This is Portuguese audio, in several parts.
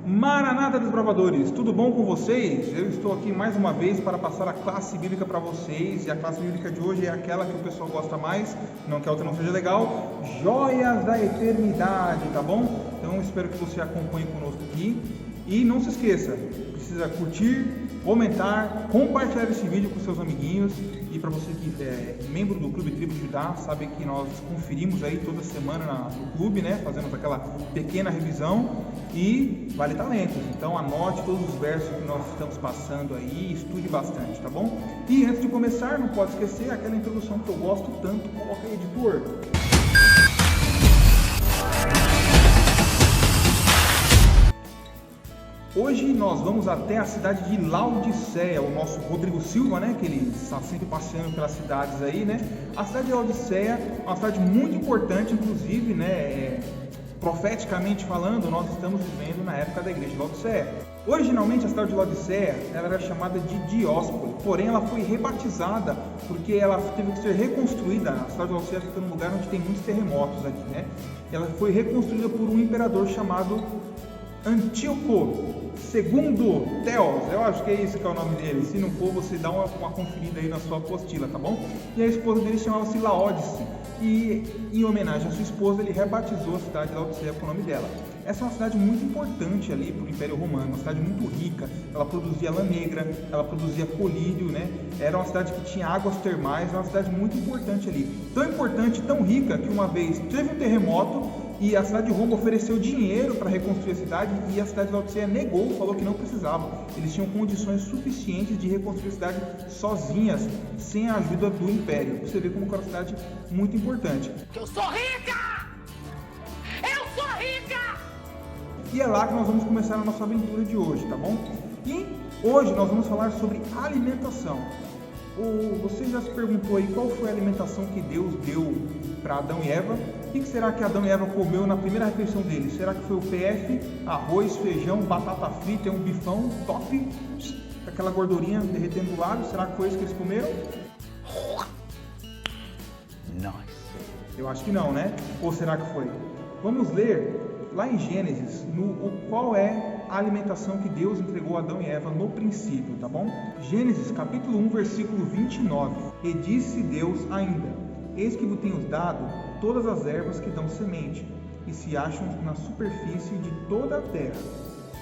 Maranata Desbravadores, tudo bom com vocês? Eu estou aqui mais uma vez para passar a classe bíblica para vocês. E a classe bíblica de hoje é aquela que o pessoal gosta mais, não que a outra não seja legal, Joias da Eternidade, tá bom? Então espero que você acompanhe conosco aqui. E não se esqueça, precisa curtir, comentar, compartilhar esse vídeo com seus amiguinhos. E para você que é membro do Clube Tribo de Judá, sabe que nós conferimos aí toda semana no clube, né? Fazemos aquela pequena revisão e vale talentos. Então anote todos os versos que nós estamos passando aí, estude bastante, tá bom? E antes de começar, não pode esquecer aquela introdução que eu gosto tanto. Coloca aí, editor. Hoje nós vamos até a cidade de Laodiceia, o nosso Rodrigo Silva, né, que ele está sempre passeando pelas cidades aí, né? A cidade de Laodiceia é uma cidade muito importante, inclusive, né, profeticamente falando, nós estamos vivendo na época da igreja de Laodiceia. Originalmente a cidade de Laodiceia ela era chamada de Dióspole, porém ela foi rebatizada porque ela teve que ser reconstruída. A cidade de Laodiceia fica num lugar onde tem muitos terremotos aqui, né? Ela foi reconstruída por um imperador chamado Antíoco II Theos, eu acho que é isso que é o nome dele. Se não for, você dá uma conferida aí na sua apostila, tá bom? E a esposa dele chamava-se Laodice, e em homenagem à sua esposa, ele rebatizou a cidade de Laodiceia com o nome dela. Essa é uma cidade muito importante ali para o Império Romano, uma cidade muito rica. Ela produzia lã negra, ela produzia colírio, né? Era uma cidade que tinha águas termais, uma cidade muito importante ali. Tão importante, tão rica, que uma vez teve um terremoto e a cidade de Roma ofereceu dinheiro para reconstruir a cidade e a cidade de Laodiceia negou, falou que não precisava. Eles tinham condições suficientes de reconstruir a cidade sozinhas, sem a ajuda do Império. Você vê como é uma cidade muito importante. Eu sou rica! Eu sou rica! E é lá que nós vamos começar a nossa aventura de hoje, tá bom? E hoje nós vamos falar sobre alimentação. Você já se perguntou aí qual foi a alimentação que Deus deu para Adão e Eva? O que será que Adão e Eva comeu na primeira refeição deles? Será que foi o PF, arroz, feijão, batata frita, um bifão top, aquela gordurinha derretendo do lado? Será que foi isso que eles comeram? Nice. Eu acho que não, né? Ou será que foi? Vamos ler lá em Gênesis, qual é a alimentação que Deus entregou a Adão e Eva no princípio, tá bom? Gênesis capítulo 1, versículo 29. E disse Deus ainda: Eis que vos tenho dado todas as ervas que dão semente, e se acham na superfície de toda a terra,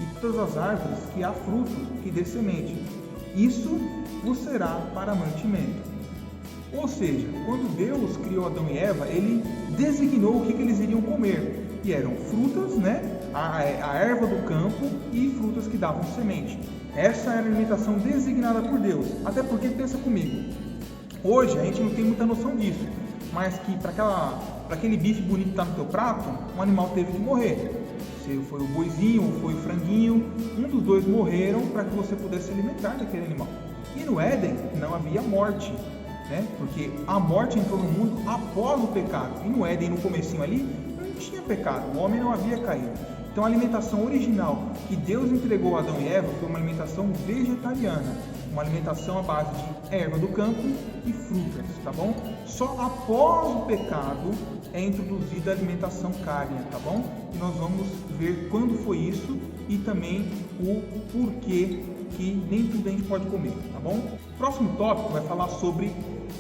e todas as árvores que há fruto, que dê semente. Isso vos será para mantimento. Ou seja, quando Deus criou Adão e Eva, Ele designou o que eles iriam comer. E eram frutas, né? A erva do campo e frutas que davam semente. Essa era a alimentação designada por Deus. Até porque, pensa comigo, hoje a gente não tem muita noção disso, mas que para aquele bife bonito que está no teu prato, um animal teve que morrer. Se foi o boizinho ou foi o franguinho, um dos dois morreram para que você pudesse se alimentar daquele animal. E no Éden não havia morte, né? Porque a morte entrou no mundo após o pecado. E no Éden, no comecinho ali, não tinha pecado, o homem não havia caído. Então a alimentação original que Deus entregou a Adão e Eva foi uma alimentação vegetariana, uma alimentação à base de erva do campo e frutas, tá bom? Só após o pecado é introduzida a alimentação cárnea, tá bom? E nós vamos ver quando foi isso e também o porquê que nem tudo a gente pode comer, tá bom? O próximo tópico vai falar sobre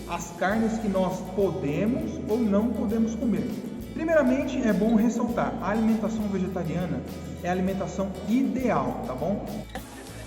as carnes que nós podemos ou não podemos comer. Primeiramente, é bom ressaltar, a alimentação vegetariana é a alimentação ideal, tá bom?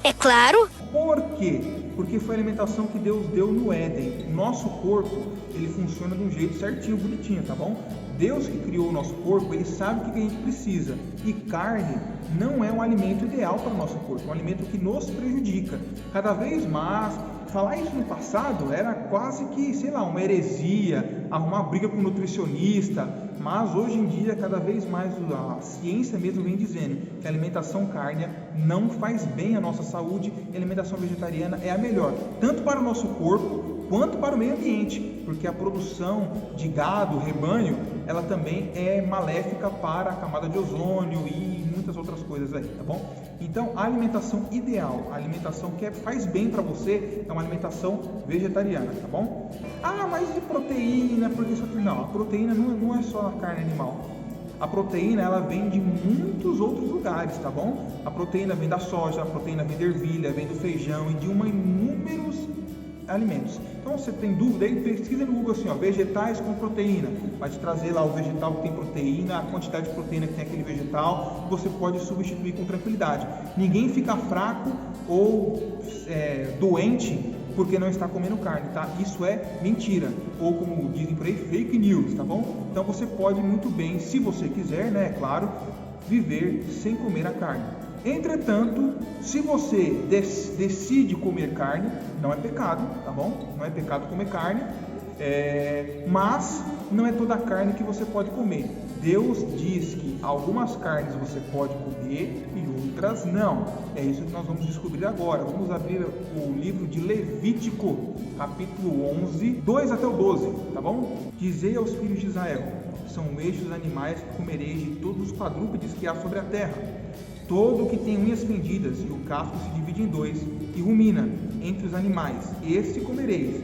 É claro! Por quê? Porque foi a alimentação que Deus deu no Éden. O nosso corpo, ele funciona de um jeito certinho, bonitinho, tá bom? Deus que criou o nosso corpo, ele sabe o que a gente precisa. E carne não é um alimento ideal para o nosso corpo, é um alimento que nos prejudica. Cada vez mais, falar isso no passado era quase que, sei lá, uma heresia, arrumar briga com o nutricionista, mas hoje em dia, cada vez mais a ciência mesmo vem dizendo que a alimentação cárnea não faz bem à nossa saúde e a alimentação vegetariana é a melhor, tanto para o nosso corpo quanto para o meio ambiente, porque a produção de gado, rebanho, ela também é maléfica para a camada de ozônio e muitas outras coisas aí, tá bom? Então, a alimentação ideal, a alimentação que faz bem para você, é uma alimentação vegetariana, tá bom? Ah, mas e proteína? Porque isso aqui não, a proteína não é só a carne animal. A proteína, ela vem de muitos outros lugares, tá bom? A proteína vem da soja, a proteína vem da ervilha, vem do feijão e de inúmeros alimentos. Então, você tem dúvida aí, pesquisa no Google assim, ó, vegetais com proteína. Vai te trazer lá o vegetal que tem proteína, a quantidade de proteína que tem aquele vegetal, você pode substituir com tranquilidade. Ninguém fica fraco ou doente porque não está comendo carne, tá? Isso é mentira, ou como dizem por aí, fake news, tá bom? Então você pode muito bem, se você quiser, né, é claro, viver sem comer a carne. Entretanto, se você decide comer carne, não é pecado, tá bom? Não é pecado comer carne, mas não é toda a carne que você pode comer. Deus diz que algumas carnes você pode comer e outras não. É isso que nós vamos descobrir agora. Vamos abrir o livro de Levítico, capítulo 11, 2 até o 12, tá bom? Dizei aos filhos de Israel: são estes os animais que comereis de todos os quadrúpedes que há sobre a terra. Todo o que tem unhas fendidas e o casco se divide em dois e rumina entre os animais, este comereis.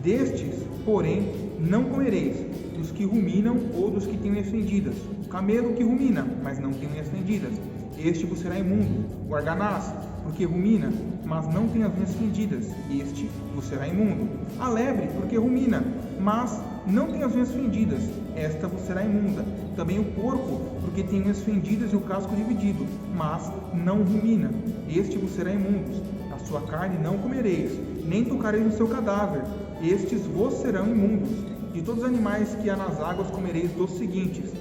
Destes, porém, não comereis, dos que ruminam ou dos que têm unhas fendidas. O camelo que rumina, mas não tem unhas fendidas, este vos será imundo. O arganaz, porque rumina, mas não tem as unhas fendidas, este vos será imundo. A lebre, porque rumina, mas não tem as unhas fendidas, esta vos será imunda. Também o porco, porque tem unhas fendidas e o casco dividido, mas não rumina, este vos será imundo. A sua carne não comereis, nem tocareis no seu cadáver, estes vos serão imundos. De todos os animais que há nas águas comereis dos seguintes: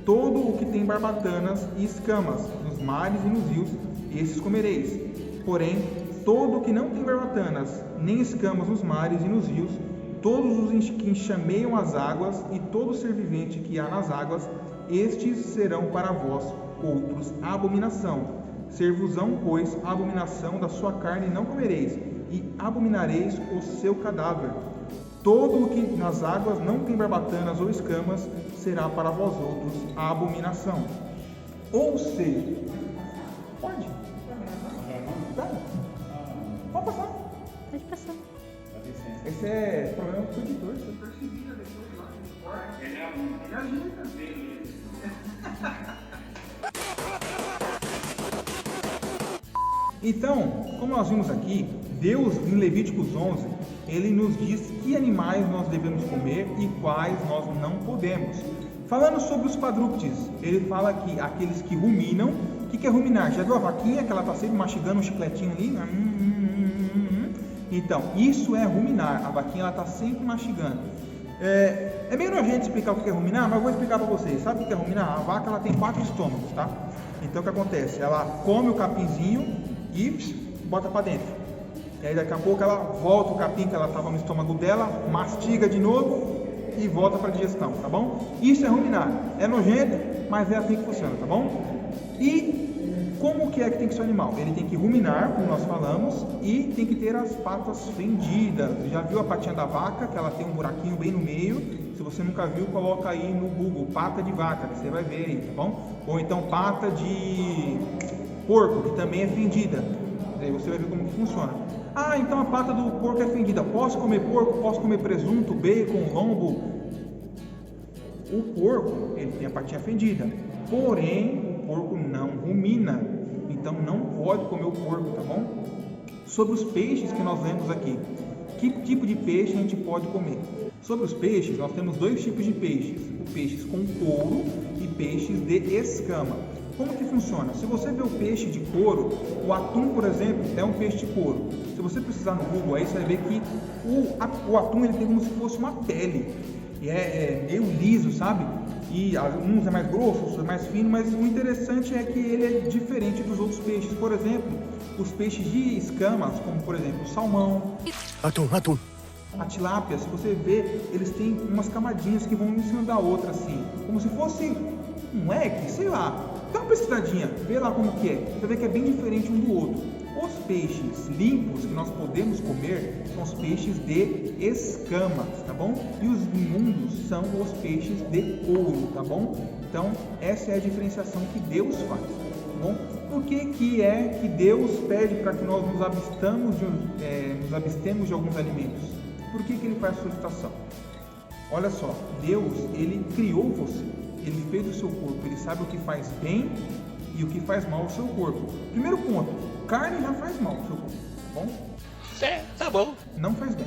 todo o que tem barbatanas e escamas nos mares e nos rios, esses comereis. Porém, todo o que não tem barbatanas nem escamas nos mares e nos rios, todos os que enxameiam as águas e todo ser vivente que há nas águas, estes serão para vós outros abominação. Ser-vos-ão, pois, a abominação da sua carne não comereis, e abominareis o seu cadáver. Todo o que nas águas não tem barbatanas ou escamas será para vós outros a abominação. Ou seja, pode? Pode passar. Pode passar. Esse é problema do editor. Você percebeu, já deixou de lá no corte. Ele ajuda. Então, como nós vimos aqui, Deus em Levíticos 11, ele nos diz que animais nós devemos comer e quais nós não podemos. Falando sobre os quadrúpedes, ele fala que aqueles que ruminam. O que é ruminar? Já viu a vaquinha que ela está sempre mastigando um chicletinho ali? Então, isso é ruminar. A vaquinha ela está sempre mastigando. É meio nojento explicar o que é ruminar, mas eu vou explicar para vocês. Sabe o que é ruminar? A vaca ela tem 4 estômagos, tá? Então o que acontece? Ela come o capinzinho e bota para dentro. E aí daqui a pouco ela volta o capim que ela estava no estômago dela, mastiga de novo e volta para a digestão, tá bom? Isso é ruminar. É nojento, mas é assim que funciona, tá bom? E como que é que tem que ser o animal? Ele tem que ruminar, como nós falamos, e tem que ter as patas fendidas. Já viu a patinha da vaca, que ela tem um buraquinho bem no meio? Se você nunca viu, coloca aí no Google, pata de vaca, que você vai ver aí, tá bom? Ou então pata de porco, que também é fendida. Aí você vai ver como que funciona. Ah, então a pata do porco é fendida. Posso comer porco? Posso comer presunto, bacon, lombo? O porco, ele tem a patinha fendida. Porém, o porco não rumina. Então não pode comer o porco, tá bom? Sobre os peixes que nós lemos aqui. Que tipo de peixe a gente pode comer? Sobre os peixes, nós temos 2 tipos de peixes. Peixes com couro e peixes de escama. Como que funciona? Se você vê o peixe de couro, o atum, por exemplo, é um peixe de couro. Se você precisar no Google aí, você vai ver que o atum ele tem como se fosse uma pele. E é meio liso, sabe? E uns é mais grosso, outros é mais fino, mas o interessante é que ele é diferente dos outros peixes. Por exemplo, os peixes de escamas, como por exemplo o salmão, atum. a tilápia, se você vê, eles têm umas camadinhas que vão em cima da outra, assim, como se fosse um egg, sei lá. Dá uma pesquisadinha, vê lá como que é. Você vê que é bem diferente um do outro. Os peixes limpos que nós podemos comer são os peixes de escamas, tá bom? E os imundos são os peixes de couro, tá bom? Então, essa é a diferenciação que Deus faz, tá bom? Por que é que Deus pede para que nós nos abstemos de alguns alimentos? Por que ele faz solicitação? Olha só, Deus, ele criou você. ele fez o seu corpo, ele sabe o que faz bem e o que faz mal ao seu corpo. Primeiro ponto, carne já faz mal ao seu corpo, tá bom? Tá bom. Não faz bem.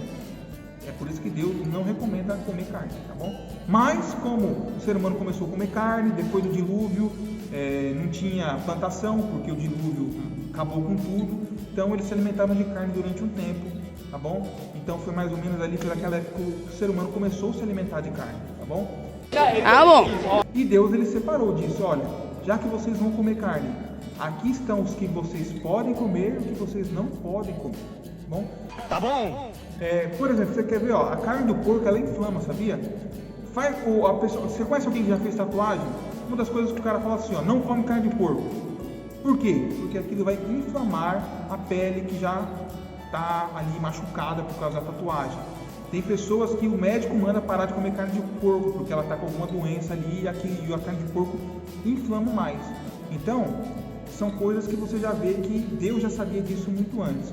É por isso que Deus não recomenda comer carne, tá bom? Mas como o ser humano começou a comer carne, depois do dilúvio, não tinha plantação, porque o dilúvio acabou com tudo, então eles se alimentavam de carne durante um tempo, tá bom? Então foi mais ou menos ali pelaquela época que o ser humano começou a se alimentar de carne, tá bom? Bom. E Deus ele separou disso, olha, já que vocês vão comer carne, aqui estão os que vocês podem comer e os que vocês não podem comer, tá bom? Tá bom. Por exemplo, você quer ver, ó, a carne do porco ela inflama, sabia? Você conhece alguém que já fez tatuagem? Uma das coisas que o cara fala assim, ó, não come carne de porco. Por quê? Porque aquilo vai inflamar a pele que já está ali machucada por causa da tatuagem. Tem pessoas que o médico manda parar de comer carne de porco porque ela está com alguma doença ali e a carne de porco inflama mais. Então, são coisas que você já vê que Deus já sabia disso muito antes.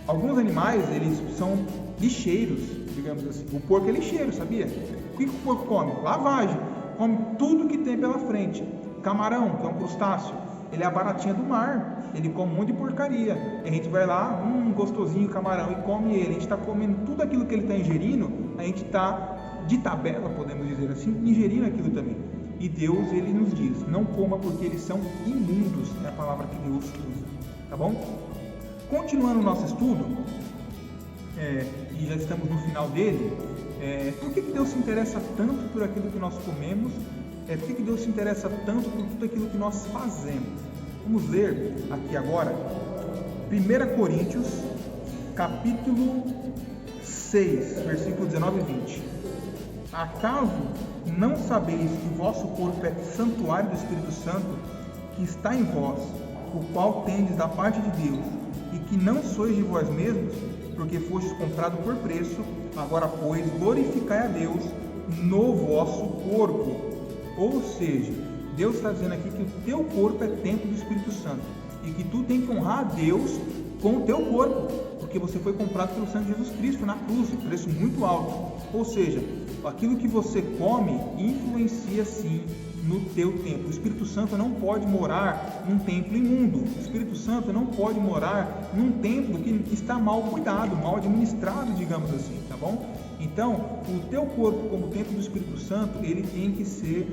Alguns animais, eles são lixeiros, digamos assim. O porco é lixeiro, sabia? O que o porco come? Lavagem. Come tudo que tem pela frente. Camarão, que é um crustáceo, ele é a baratinha do mar. Ele come um monte de porcaria. E a gente vai lá, gostosinho camarão, e come ele. A gente está comendo tudo aquilo que ele está ingerindo, a gente está, de tabela, podemos dizer assim, ingerindo aquilo também. E Deus, ele nos diz, não coma porque eles são imundos, é a palavra que Deus usa. Tá bom? Continuando o nosso estudo, e já estamos no final dele, por que Deus se interessa tanto por aquilo que nós comemos? Por que Deus se interessa tanto por tudo aquilo que nós fazemos? Vamos ler aqui agora 1 Coríntios, capítulo 6, versículo 19 e 20. Acaso não sabeis que o vosso corpo é santuário do Espírito Santo, que está em vós, o qual tendes da parte de Deus, e que não sois de vós mesmos, porque fostes comprado por preço? Agora, pois, glorificai a Deus no vosso corpo. Ou seja, Deus está dizendo aqui que o teu corpo é templo do Espírito Santo e que tu tem que honrar a Deus com o teu corpo, porque você foi comprado pelo sangue de Jesus Cristo na cruz, um preço muito alto. Ou seja, aquilo que você come influencia sim no teu templo. O Espírito Santo não pode morar num templo imundo. O Espírito Santo não pode morar num templo que está mal cuidado, mal administrado, digamos assim, tá bom? Então, o teu corpo como templo do Espírito Santo, ele tem que ser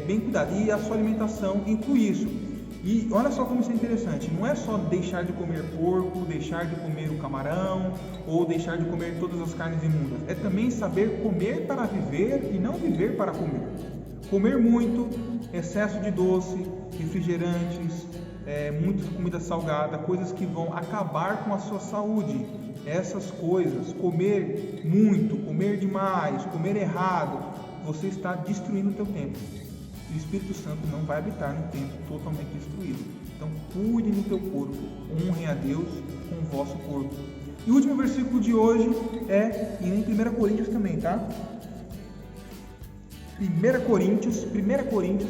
bem cuidado. E a sua alimentação inclui isso. E olha só como isso é interessante. Não é só deixar de comer porco, deixar de comer o camarão, ou deixar de comer todas as carnes imundas. É também saber comer para viver e não viver para comer. Comer muito, excesso de doce, refrigerantes, muita comida salgada, coisas que vão acabar com a sua saúde. Essas coisas, comer muito, comer demais, comer errado, você está destruindo o teu templo. E o Espírito Santo não vai habitar no templo totalmente destruído. Então, cuide do teu corpo, honrem a Deus com o vosso corpo. E o último versículo de hoje é em 1 Coríntios também, tá? 1 Coríntios,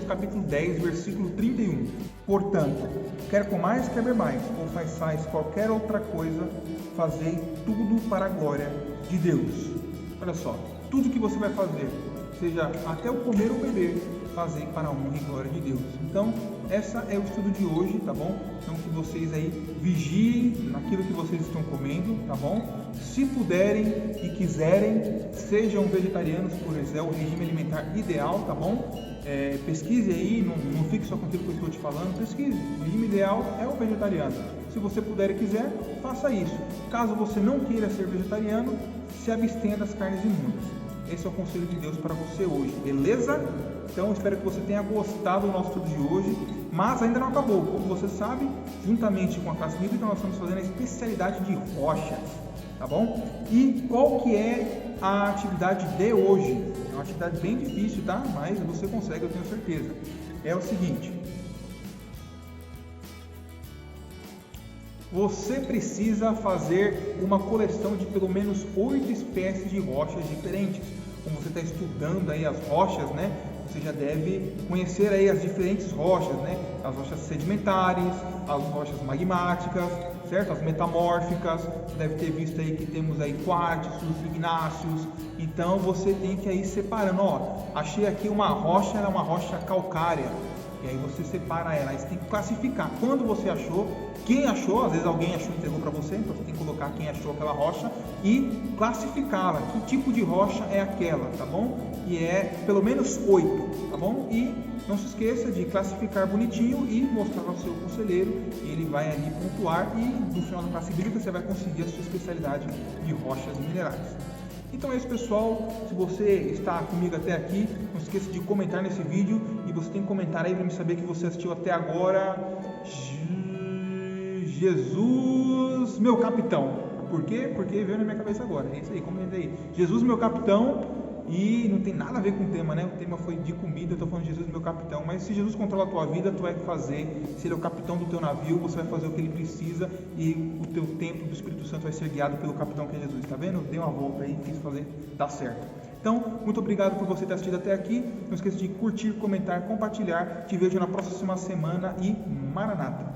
capítulo 10, versículo 31. Portanto, quer comais, quer bebais, ou façais qualquer outra coisa, fazei tudo para a glória de Deus. Olha só, tudo que você vai fazer, seja até o comer ou beber, fazei para a honra e glória de Deus. Então, essa é o estudo de hoje, tá bom? Então, que vocês aí vigiem naquilo que vocês estão comendo, tá bom? Se puderem e quiserem, sejam vegetarianos, pois é o regime alimentar ideal, tá bom? Pesquise aí, não fique só com aquilo que eu estou te falando, pesquise. O regime ideal é o vegetariano. Se você puder e quiser, faça isso. Caso você não queira ser vegetariano, se abstenha das carnes imundas. Esse é o conselho de Deus para você hoje, beleza? Então, espero que você tenha gostado do nosso estudo de hoje, mas ainda não acabou. Como você sabe, juntamente com a classe bíblica, nós estamos fazendo a especialidade de rochas, tá bom? E qual que é a atividade de hoje? É uma atividade bem difícil, tá? Mas você consegue, eu tenho certeza. É o seguinte: você precisa fazer uma coleção de pelo menos 8 espécies de rochas diferentes. Como você está estudando aí as rochas, né? você já deve conhecer aí as diferentes rochas, né? As rochas sedimentares, as rochas magmáticas, certo? As metamórficas. Você deve ter visto aí que temos aí quartzos, ignáceos. Então você tem que ir separando. Ó, achei aqui uma rocha, ela é uma rocha calcária. E aí você separa ela, aí você tem que classificar quando você achou, quem achou, às vezes alguém achou e entregou para você, então você tem que colocar quem achou aquela rocha e classificá-la, que tipo de rocha é aquela, tá bom? E é pelo menos 8, tá bom? E não se esqueça de classificar bonitinho e mostrar ao seu conselheiro, ele vai ali pontuar e no final da classe bíblica você vai conseguir a sua especialidade de rochas minerais. Então é isso, pessoal. Se você está comigo até aqui, não esqueça de comentar nesse vídeo. E você tem que comentar aí para me saber que você assistiu até agora. Jesus, meu capitão. Por quê? Porque veio na minha cabeça agora. É isso aí, comenta aí. Jesus, meu capitão. E não tem nada a ver com o tema, né? O tema foi de comida, eu estou falando de Jesus, meu capitão. Mas se Jesus controla a tua vida, tu vai fazer. Se ele é o capitão do teu navio, você vai fazer o que ele precisa. E o teu templo do Espírito Santo vai ser guiado pelo capitão que é Jesus. Tá vendo? Dei uma volta aí, quis fazer dar certo. Então, muito obrigado por você ter assistido até aqui. Não esqueça de curtir, comentar, compartilhar. Te vejo na próxima semana e Maranata.